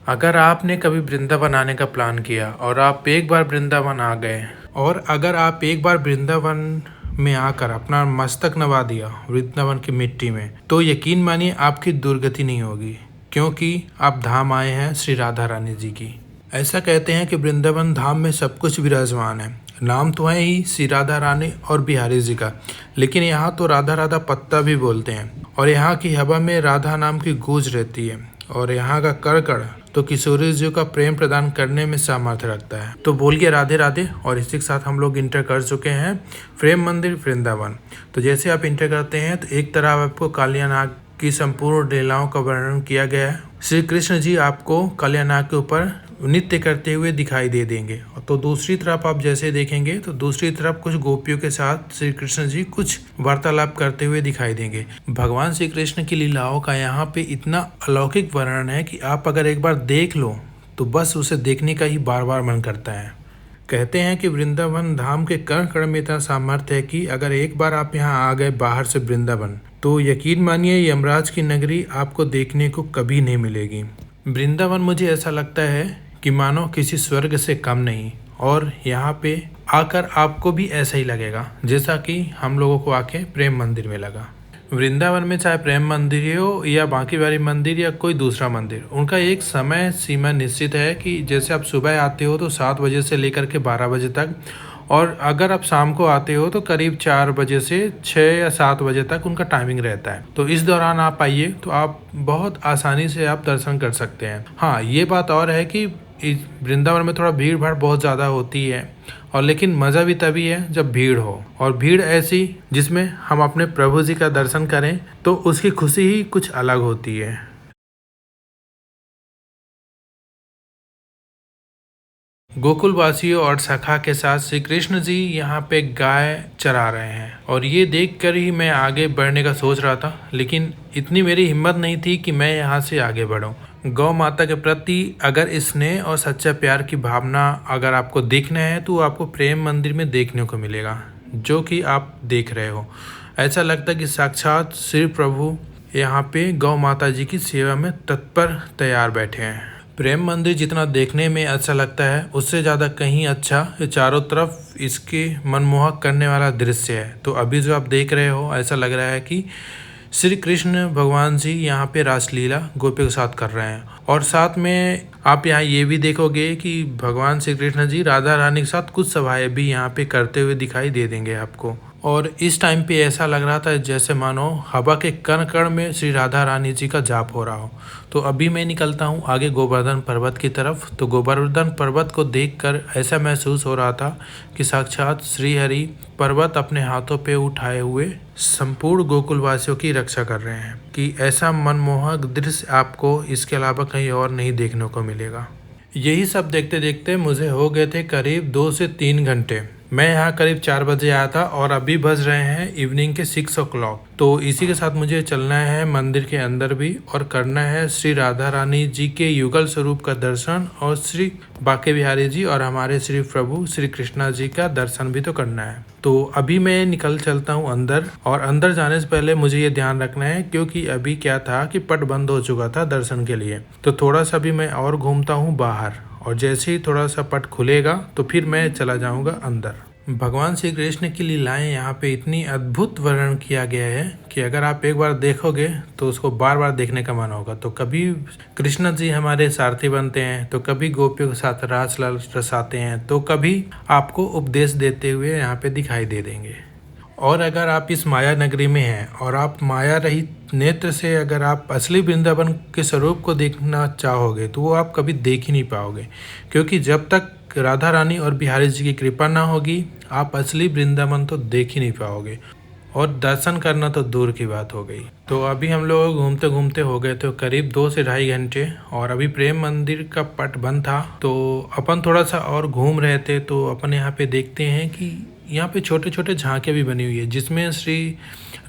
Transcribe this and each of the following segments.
अगर आपने कभी वृंदावन आने का प्लान किया और आप एक बार वृंदावन आ गए और अगर आप एक बार वृंदावन में आकर अपना मस्तक नवा दिया वृंदावन की मिट्टी में, तो यकीन मानिए आपकी दुर्गति नहीं होगी, क्योंकि आप धाम आए हैं श्री राधा रानी जी की। ऐसा कहते हैं कि वृंदावन धाम में सब कुछ विराजमान है। नाम तो है ही श्री राधा रानी और बिहारी जी का, लेकिन यहाँ तो राधा राधा पत्ता भी बोलते हैं और यहाँ की हवा में राधा नाम की गूंज रहती है और यहाँ का कड़ तो किशोरी जी का प्रेम प्रदान करने में सामर्थ्य रखता है। तो बोलिए राधे राधे। और इसी के साथ हम लोग इंटर कर चुके हैं प्रेम मंदिर वृंदावन। तो जैसे आप इंटर करते हैं तो एक तरफ आपको कालियानाग की संपूर्ण लीलाओं का वर्णन किया गया है। श्री कृष्ण जी आपको कालियानाग के ऊपर नृत्य करते हुए दिखाई दे देंगे। तो दूसरी तरफ आप जैसे देखेंगे तो दूसरी तरफ कुछ गोपियों के साथ श्री कृष्ण जी कुछ वार्तालाप करते हुए दिखाई देंगे। भगवान श्री कृष्ण की लीलाओं का यहाँ पे इतना अलौकिक वर्णन है कि आप अगर एक बार देख लो तो बस उसे देखने का ही बार बार मन करता है। कहते हैं कि वृंदावन धाम के कण कण में इतना सामर्थ्य है कि अगर एक बार आप यहाँ आ गए बाहर से वृंदावन, तो यकीन मानिए यमराज की नगरी आपको देखने को कभी नहीं मिलेगी। वृंदावन मुझे ऐसा लगता है कि मानो किसी स्वर्ग से कम नहीं, और यहाँ पे आकर आपको भी ऐसा ही लगेगा जैसा कि हम लोगों को आके प्रेम मंदिर में लगा। वृंदावन में चाहे प्रेम मंदिर हो या बांकी बिहारी मंदिर या कोई दूसरा मंदिर, उनका एक समय सीमा निश्चित है कि जैसे आप सुबह आते हो तो 7 बजे से लेकर के 12 बजे तक, और अगर आप शाम को आते हो तो करीब 4 बजे से 6 या 7 बजे तक उनका टाइमिंग रहता है। तो इस दौरान आप आइए तो आप बहुत आसानी से आप दर्शन कर सकते हैं। हाँ, ये बात और है कि इस वृंदावन में थोड़ा भीड़ भाड़ बहुत ज़्यादा होती है, और लेकिन मज़ा भी तभी है जब भीड़ हो, और भीड़ ऐसी जिसमें हम अपने प्रभु जी का दर्शन करें तो उसकी खुशी ही कुछ अलग होती है। गोकुल वासियों और सखा के साथ श्री कृष्ण जी यहाँ पे गाय चरा रहे हैं, और ये देखकर ही मैं आगे बढ़ने का सोच रहा था, लेकिन इतनी मेरी हिम्मत नहीं थी कि मैं यहाँ से आगे बढ़ूँ। गौ माता के प्रति अगर स्नेह और सच्चा प्यार की भावना अगर आपको देखना है तो आपको प्रेम मंदिर में देखने को मिलेगा, जो कि आप देख रहे हो। ऐसा लगता है कि साक्षात श्री प्रभु यहाँ पे गौ माता जी की सेवा में तत्पर तैयार बैठे हैं। प्रेम मंदिर जितना देखने में अच्छा लगता है, उससे ज़्यादा कहीं अच्छा ये चारों तरफ इसके मनमोहक करने वाला दृश्य है। तो अभी जो आप देख रहे हो, ऐसा लग रहा है कि श्री कृष्ण भगवान जी यहाँ पे रासलीला गोपियों के साथ कर रहे हैं, और साथ में आप यहाँ ये भी देखोगे कि भगवान श्री कृष्ण जी राधा रानी के साथ कुछ सभाएं भी यहाँ पे करते हुए दिखाई दे देंगे आपको। और इस टाइम पे ऐसा लग रहा था जैसे मानो हवा के कण कण में श्री राधा रानी जी का जाप हो रहा हो। तो अभी मैं निकलता हूँ आगे गोवर्धन पर्वत की तरफ। तो गोवर्धन पर्वत को देखकर ऐसा महसूस हो रहा था कि साक्षात श्री हरि पर्वत अपने हाथों पे उठाए हुए संपूर्ण गोकुलवासियों की रक्षा कर रहे हैं, कि ऐसा मनमोहक दृश्य आपको इसके अलावा कहीं और नहीं देखने को मिलेगा। यही सब देखते देखते मुझे हो गए थे करीब 2 से 3 घंटे। मैं यहाँ करीब 4 बजे आया था और अभी बज रहे हैं इवनिंग के 6 o'clock। तो इसी के साथ मुझे चलना है मंदिर के अंदर भी, और करना है श्री राधा रानी जी के युगल स्वरूप का दर्शन, और श्री बांके बिहारी जी और हमारे श्री प्रभु श्री कृष्णा जी का दर्शन भी तो करना है। तो अभी मैं निकल चलता हूँ अंदर, और अंदर जाने से पहले मुझे ये ध्यान रखना है क्योंकि अभी क्या था कि पट बंद हो चुका था दर्शन के लिए। तो थोड़ा सा भी मैं और घूमता हूँ बाहर, और जैसे ही थोड़ा सा पट खुलेगा तो फिर मैं चला जाऊंगा अंदर। भगवान श्री कृष्ण की लीलाएं यहाँ पे इतनी अद्भुत वर्णन किया गया है कि अगर आप एक बार देखोगे तो उसको बार बार देखने का मन होगा। तो कभी कृष्ण जी हमारे सारथी बनते हैं, तो कभी गोपियों के साथ रास रसाते हैं, तो कभी आपको उपदेश देते हुए यहाँ पे दिखाई दे देंगे। और अगर आप इस माया नगरी में हैं और आप माया रहित नेत्र से अगर आप असली वृंदावन के स्वरूप को देखना चाहोगे तो वो आप कभी देख ही नहीं पाओगे, क्योंकि जब तक राधा रानी और बिहारी जी की कृपा ना होगी आप असली वृंदावन तो देख ही नहीं पाओगे, और दर्शन करना तो दूर की बात हो गई। तो अभी हम लोग घूमते घूमते हो गए थे करीब 2 से 2.5 घंटे, और अभी प्रेम मंदिर का पट बंद था। तो अपन थोड़ा सा और घूम रहे थे, तो अपन यहाँ पे देखते हैं कि यहाँ पे छोटे छोटे झांकियाँ भी बनी हुई है, जिसमें श्री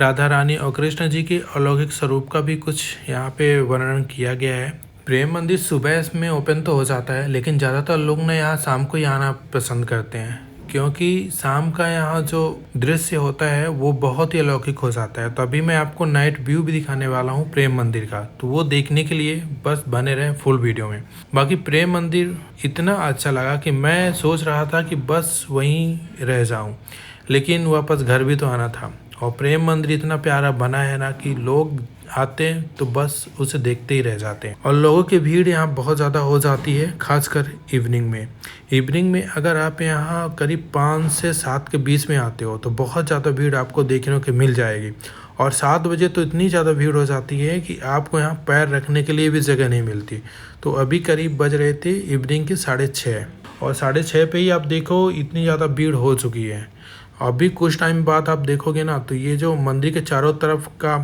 राधा रानी और कृष्ण जी के अलौकिक स्वरूप का भी कुछ यहाँ पे वर्णन किया गया है। प्रेम मंदिर सुबह में ओपन तो हो जाता है, लेकिन ज़्यादातर लोग ना यहाँ शाम को ही आना पसंद करते हैं, क्योंकि शाम का यहाँ जो दृश्य होता है वो बहुत ही अलौकिक हो जाता है। तो अभी मैं आपको नाइट व्यू भी दिखाने वाला हूँ प्रेम मंदिर का, तो वो देखने के लिए बस बने रहे फुल वीडियो में। बाकी प्रेम मंदिर इतना अच्छा लगा कि मैं सोच रहा था कि बस वहीं रह जाऊँ, लेकिन वापस घर भी तो आना था। और प्रेम मंदिर इतना प्यारा बना है ना कि लोग आते हैं तो बस उसे देखते ही रह जाते हैं। और लोगों की भीड़ यहाँ बहुत ज़्यादा हो जाती है, खासकर इवनिंग में। इवनिंग में अगर आप यहाँ करीब 5 से 7 के बीच में आते हो तो बहुत ज़्यादा भीड़ आपको देखने को मिल जाएगी। और 7 बजे तो इतनी ज़्यादा भीड़ हो जाती है कि आपको यहाँ पैर रखने के लिए भी जगह नहीं मिलती। तो अभी करीब बज रहे थे इवनिंग के 6:30, और 6:30 पे ही आप देखो इतनी ज़्यादा भीड़ हो चुकी है। अभी कुछ टाइम बाद आप देखोगे ना तो ये जो मंदिर के चारों तरफ का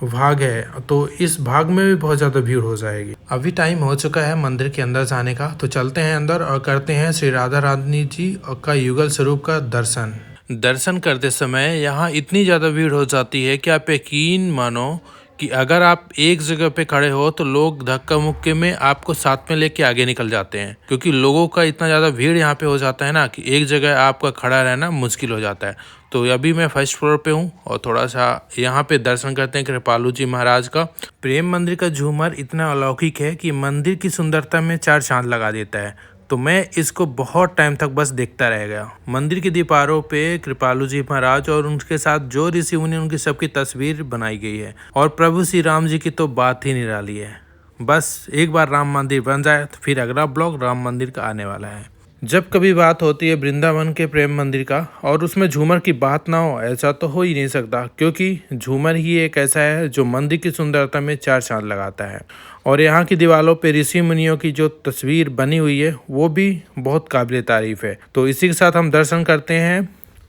भाग है तो इस भाग में भी बहुत ज़्यादा भीड़ हो जाएगी। अभी टाइम हो चुका है मंदिर के अंदर जाने का, तो चलते हैं अंदर और करते हैं श्री राधा रानी जी का युगल स्वरूप का दर्शन करते समय यहाँ इतनी ज़्यादा भीड़ हो जाती है कि आप यकीन मानो कि अगर आप एक जगह पे खड़े हो तो लोग धक्का मुक्के में आपको साथ में लेके आगे निकल जाते हैं, क्योंकि लोगों का इतना ज़्यादा भीड़ यहाँ पे हो जाता है ना कि एक जगह आपका खड़ा रहना मुश्किल हो जाता है। तो अभी मैं फर्स्ट फ्लोर पे हूँ और थोड़ा सा यहाँ पे दर्शन करते हैं कृपालु जी महाराज का। प्रेम मंदिर का झूमर इतना अलौकिक है कि मंदिर की सुंदरता में 4 चांद लगा देता है। तो मैं इसको बहुत टाइम तक बस देखता रह गया। मंदिर की दीवारों पे कृपालु जी महाराज और उनके साथ जो ऋषि मुनि उनकी सबकी तस्वीर बनाई गई है। और प्रभु श्री राम जी की तो बात ही निराली है। बस एक बार राम मंदिर बन जाए तो फिर अगला ब्लॉग राम मंदिर का आने वाला है। जब कभी बात होती है वृंदावन के प्रेम मंदिर का और उसमें झूमर की बात ना हो, ऐसा तो हो ही नहीं सकता, क्योंकि झूमर ही एक ऐसा है जो मंदिर की सुंदरता में 4 चांद लगाता है। और यहाँ की दीवारों पे ऋषि मुनियों की जो तस्वीर बनी हुई है वो भी बहुत काबिल तारीफ है। तो इसी के साथ हम दर्शन करते हैं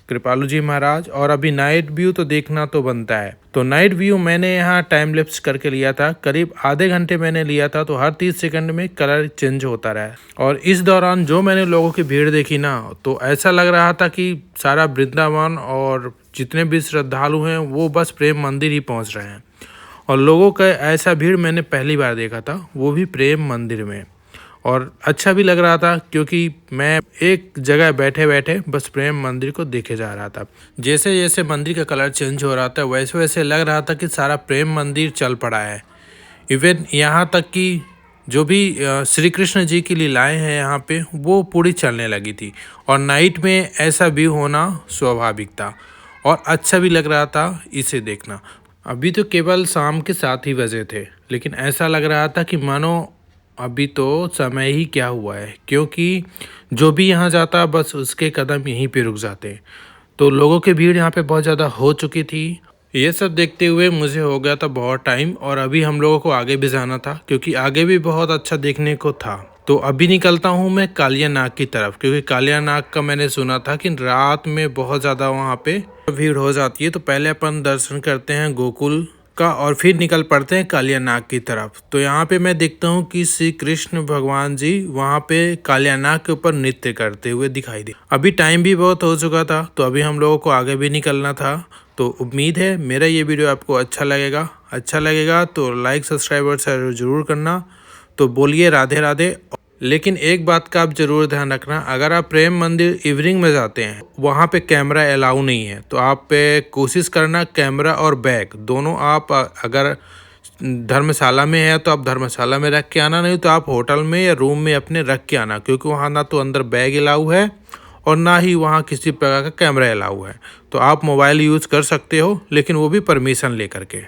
कृपालु जी महाराज। और अभी नाइट व्यू तो देखना तो बनता है। तो नाइट व्यू मैंने यहाँ टाइम लैप्स करके लिया था, करीब आधे घंटे मैंने लिया था। तो हर 30 सेकंड में कलर चेंज होता रहा। और इस दौरान जो मैंने लोगों की भीड़ देखी ना, तो ऐसा लग रहा था कि सारा वृंदावन और जितने भी श्रद्धालु हैं वो बस प्रेम मंदिर ही पहुँच रहे हैं। और लोगों का ऐसा भीड़ मैंने पहली बार देखा था, वो भी प्रेम मंदिर में। और अच्छा भी लग रहा था क्योंकि मैं एक जगह बैठे बैठे बस प्रेम मंदिर को देखे जा रहा था। जैसे जैसे मंदिर का कलर चेंज हो रहा था वैसे वैसे लग रहा था कि सारा प्रेम मंदिर चल पड़ा है। इवन यहाँ तक कि जो भी श्री कृष्ण जी की लीलाएं हैं यहाँ पे वो पूरी चलने लगी थी। और नाइट में ऐसा व्यू होना स्वाभाविक था और अच्छा भी लग रहा था इसे देखना। अभी तो केवल शाम के 7 ही बजे थे, लेकिन ऐसा लग रहा था कि मानो अभी तो समय ही क्या हुआ है, क्योंकि जो भी यहाँ जाता बस उसके कदम यहीं पे रुक जाते। तो लोगों की भीड़ यहाँ पे बहुत ज़्यादा हो चुकी थी। ये सब देखते हुए मुझे हो गया था बहुत टाइम, और अभी हम लोगों को आगे भी जाना था क्योंकि आगे भी बहुत अच्छा देखने को था। तो अभी निकलता हूँ मैं कालिया नाग की तरफ, क्योंकि कालिया नाग का मैंने सुना था कि रात में बहुत ज़्यादा वहाँ पे भीड़ हो जाती है। तो पहले अपन दर्शन करते हैं गोकुल का और फिर निकल पड़ते हैं कालिया नाग की तरफ। तो यहाँ पे मैं देखता हूँ कि श्री कृष्ण भगवान जी वहाँ पे कालिया नाग के ऊपर नृत्य करते हुए दिखाई दे। अभी टाइम भी बहुत हो चुका था, तो अभी हम लोगों को आगे भी निकलना था। तो उम्मीद है मेरा ये वीडियो आपको अच्छा लगेगा तो लाइक सब्सक्राइब और शेयर जरूर करना। तो बोलिए राधे राधे। लेकिन एक बात का आप जरूर ध्यान रखना, अगर आप प्रेम मंदिर इवनिंग में जाते हैं वहाँ पे कैमरा अलाउ नहीं है। तो आप पे कोशिश करना कैमरा और बैग दोनों, आप अगर धर्मशाला में है तो आप धर्मशाला में रख के आना, नहीं तो आप होटल में या रूम में अपने रख के आना, क्योंकि वहाँ ना तो अंदर बैग अलाउ है और ना ही वहाँ किसी प्रकार का कैमरा अलाउ है। तो आप मोबाइल यूज़ कर सकते हो, लेकिन वो भी परमिशन ले करके।